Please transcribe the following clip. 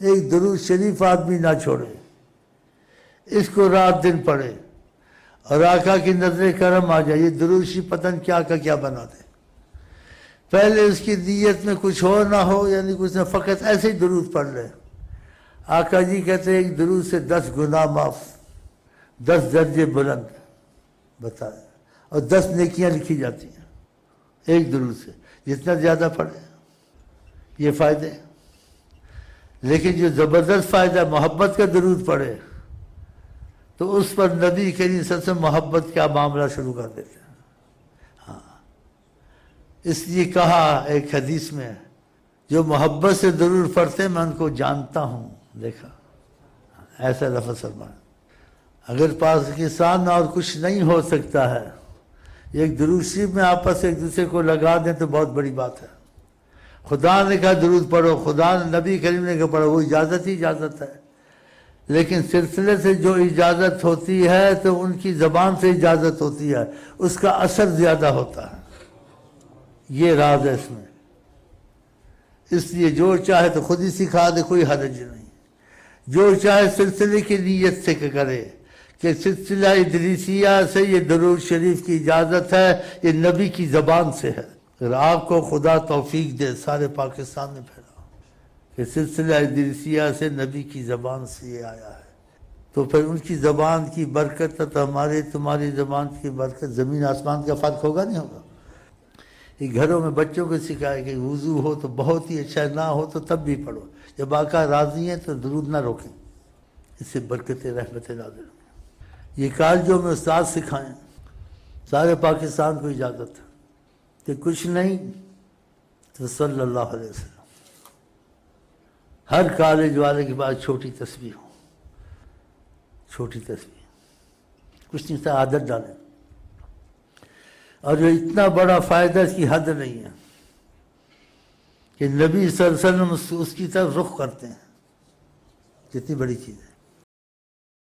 ایک درود شریف آدمی نہ چھوڑے، اس کو رات دن پڑھے اور آقا کی نظر کرم آ جائے، یہ درود شریف پتن کیا کا کیا بنا دے۔ پہلے اس کی نیت میں کچھ اور نہ ہو، یعنی کچھ نہ، فقط ایسے ہی درود پڑھ لے۔ آقا جی کہتے ہیں ایک درود سے 10 گناہ معاف، 10 درجے بلند بتائے، اور 10 نیکیاں لکھی جاتی ہیں ایک درود سے، جتنا زیادہ پڑھے یہ فائدے۔ لیکن جو زبردست فائدہ محبت کا درود پڑھے تو اس پر نبی کریم صلی اللہ علیہ وسلم محبت کا معاملہ شروع کر دیتے ہیں۔ ہاں، اس لیے کہا ایک حدیث میں، جو محبت سے درود پڑھتے میں ان کو جانتا ہوں، دیکھا ایسا لفظ فرمایا۔ اگر پاکستان میں اور کچھ نہیں ہو سکتا ہے، ایک درود شریف میں آپس سے ایک دوسرے کو لگا دیں تو بہت بڑی بات ہے۔ خدا نے کہا درود پڑھو، خدا نے، نبی کریم نے کہا پڑھو، وہ اجازت ہی اجازت ہے۔ لیکن سلسلے سے جو اجازت ہوتی ہے تو ان کی زبان سے اجازت ہوتی ہے، اس کا اثر زیادہ ہوتا ہے۔ یہ راز ہے اس میں۔ اس لیے جو چاہے تو خود ہی سکھا دے، کوئی حرج نہیں۔ جو چاہے سلسلے کی نیت سے کرے کہ سلسلہ ادریسیہ سے یہ درود شریف کی اجازت ہے، یہ نبی کی زبان سے ہے۔ اگر آپ کو خدا توفیق دے، سارے پاکستان میں پھیلا کہ سلسلہ ادریسیہ سے نبی کی زبان سے یہ آیا ہے، تو پھر ان کی زبان کی برکت تو ہمارے تمہاری زبان کی برکت، زمین آسمان کا فرق ہوگا نہیں ہوگا؟ یہ گھروں میں بچوں کو سکھائے کہ وضو ہو تو بہت ہی اچھا، نہ ہو تو تب بھی پڑھو، جب آقا راضی ہیں تو درود نہ روکیں، اس سے برکتیں رحمتیں نازل ہوں۔ یہ کالجوں میں استاد سکھائیں، سارے پاکستان کو اجازت ہے کہ کچھ نہیں تو صلی اللہ علیہ وسلم۔ ہر کالج والے کے پاس چھوٹی تسبیح ہو، چھوٹی تسبیح، کچھ نہیں تھا، عادت ڈالیں۔ اور جو اتنا بڑا فائدہ اس کی حد نہیں ہے کہ نبی صلی اللہ علیہ وسلم اس کی طرف رخ کرتے ہیں، کتنی بڑی چیز ہے۔